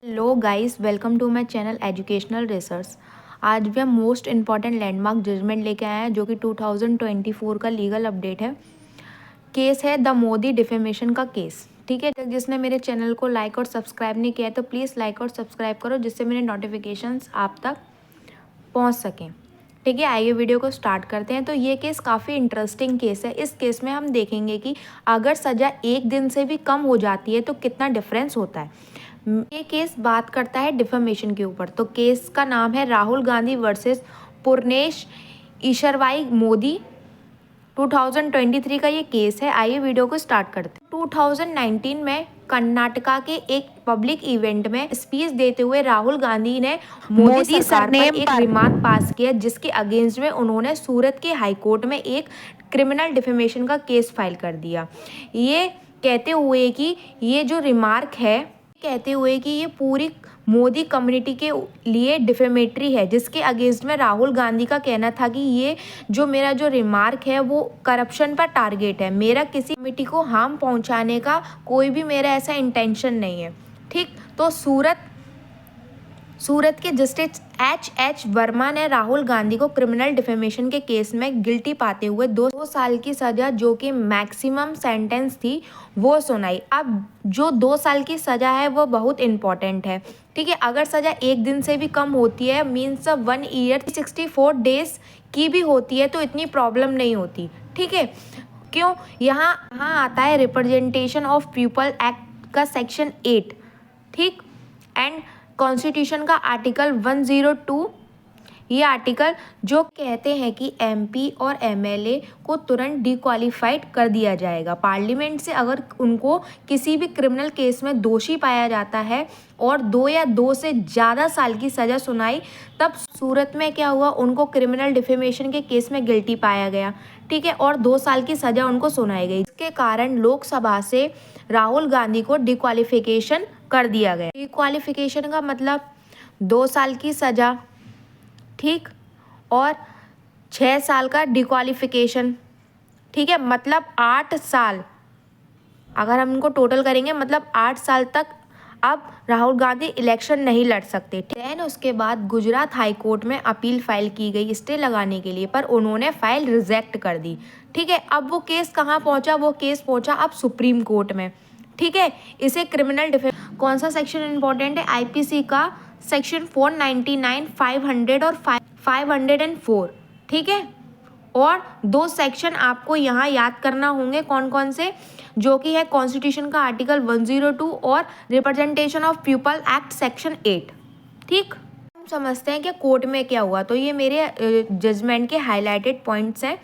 Hello guys, welcome to my channel educational research. आज भी हम मोस्ट इम्पॉर्टेंट लैंडमार्क जजमेंट लेके आए हैं जो कि 2024 का लीगल अपडेट है। केस है द मोदी डिफेमेशन का केस। ठीक है, जिसने मेरे चैनल को लाइक और सब्सक्राइब नहीं किया है तो प्लीज़ लाइक और सब्सक्राइब करो जिससे मेरे नोटिफिकेशंस आप तक पहुंच सकें। ठीक है, आइए वीडियो को स्टार्ट करते हैं। तो ये केस काफ़ी इंटरेस्टिंग केस है। इस केस में हम देखेंगे कि अगर सज़ा 1 दिन से भी कम हो जाती है तो कितना डिफरेंस होता है। ये केस बात करता है डिफेमेशन के ऊपर। तो केस का नाम है राहुल गांधी वर्सेस पूर्णेश ईश्वरभाई मोदी। 2023 का ये केस है। आइए वीडियो को स्टार्ट करते हैं। 2019 में कर्नाटका के एक पब्लिक इवेंट में स्पीच देते हुए राहुल गांधी ने मोदी सरकार पर एक रिमार्क पास किया जिसके अगेंस्ट में उन्होंने सूरत के हाई कोर्ट में एक क्रिमिनल डिफेमेशन का केस फाइल कर दिया। ये कहते हुए कि ये जो रिमार्क है कहते हुए कि ये पूरी मोदी कम्युनिटी के लिए डिफेमेटरी है, जिसके अगेंस्ट में राहुल गांधी का कहना था कि ये जो मेरा जो रिमार्क है वो करप्शन पर टारगेट है। मेरा किसी कम्युनिटी को हार्म पहुंचाने का कोई भी मेरा ऐसा इंटेंशन नहीं है। ठीक, तो सूरत के जस्टिस एच वर्मा ने राहुल गांधी को क्रिमिनल डिफेमेशन के केस में गिल्टी पाते हुए 2 साल की सज़ा, जो कि मैक्सिमम सेंटेंस थी, वो सुनाई। अब जो 2 साल की सज़ा है वो बहुत इम्पॉर्टेंट है। ठीक है, अगर सज़ा 1 दिन से भी कम होती है, मीन्स 1 ईयर 64 डेज की भी होती है तो इतनी प्रॉब्लम नहीं होती। ठीक है, क्यों? यहाँ आता है रिप्रेजेंटेशन ऑफ पीपल एक्ट का सेक्शन 8। ठीक, एंड कॉन्स्टिट्यूशन का आर्टिकल 102, ये आर्टिकल जो कहते हैं कि एमपी और एमएलए को तुरंत डिक्वालीफाइड कर दिया जाएगा पार्लियामेंट से अगर उनको किसी भी क्रिमिनल केस में दोषी पाया जाता है और 2 या 2 से ज़्यादा साल की सज़ा सुनाई। तब सूरत में क्या हुआ, उनको क्रिमिनल डिफेमेशन के केस में गिल्टी पाया गया। ठीक है, और 2 साल की सज़ा उनको सुनाई गई। इसके कारण लोकसभा से राहुल गांधी को डिक्वालिफिकेशन कर दिया गया। डिक्वालिफिकेशन का मतलब 2 साल की सज़ा, ठीक, और 6 साल का डिक्वालिफिकेशन। ठीक है, मतलब 8 साल। अगर हम इनको टोटल करेंगे मतलब 8 साल तक अब राहुल गांधी इलेक्शन नहीं लड़ सकते। देन उसके बाद गुजरात हाई कोर्ट में अपील फाइल की गई स्टे लगाने के लिए, पर उन्होंने फाइल रिजेक्ट कर दी। ठीक है, अब वो केस कहाँ पहुँचा? वो केस पहुँचा अब सुप्रीम कोर्ट में। ठीक है, इसे क्रिमिनल डिफेंस, कौन सा सेक्शन इंपॉर्टेंट है? आईपीसी का सेक्शन 499, 500 और 504। ठीक है, और 2 सेक्शन आपको यहाँ याद करना होंगे कौन कौन से, जो कि है कॉन्स्टिट्यूशन का आर्टिकल 102 और representation of people act section 8। ठीक, हम समझते हैं कि कोर्ट में क्या हुआ। तो ये मेरे जजमेंट के हाईलाइटेड पॉइंट्स हैं।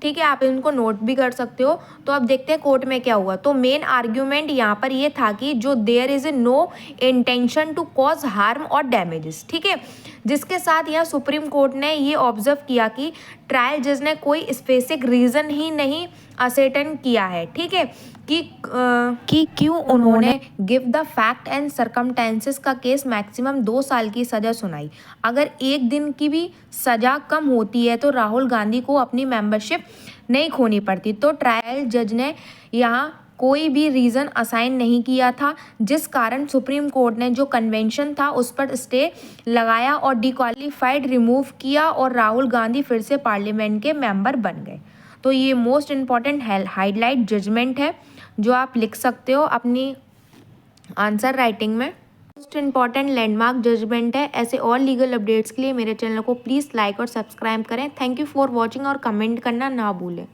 ठीक है, आप इनको नोट भी कर सकते हो। तो अब देखते हैं कोर्ट में क्या हुआ। तो मेन आर्ग्यूमेंट यहाँ पर ये था कि जो there is no intention to cause harm और डैमेजेस। ठीक है, जिसके साथ यहाँ सुप्रीम कोर्ट ने ये ऑब्जर्व किया कि ट्रायल जज ने कोई स्पेसिफिक रीज़न ही नहीं असर्टेन किया है। ठीक है, कि क्यों उन्होंने give the fact and circumstances का केस मैक्सिमम 2 साल की सज़ा सुनाई। अगर 1 दिन की भी सज़ा कम होती है तो राहुल गांधी को अपनी मेंबरशिप नहीं खोनी पड़ती। तो ट्रायल जज ने यहाँ कोई भी रीज़न असाइन नहीं किया था, जिस कारण सुप्रीम कोर्ट ने जो कन्वेंशन था उस पर स्टे लगाया और डिक्वालीफाइड रिमूव किया और राहुल गांधी फिर से पार्लियामेंट के मेंबर बन गए। तो ये मोस्ट इम्पॉर्टेंट हाईलाइट जजमेंट है जो आप लिख सकते हो अपनी आंसर राइटिंग में। मोस्ट इम्पॉर्टेंट लैंडमार्क जजमेंट है। ऐसे और लीगल अपडेट्स के लिए मेरे चैनल को प्लीज़ लाइक और सब्सक्राइब करें। थैंक यू फॉर वॉचिंग और कमेंट करना ना भूलें।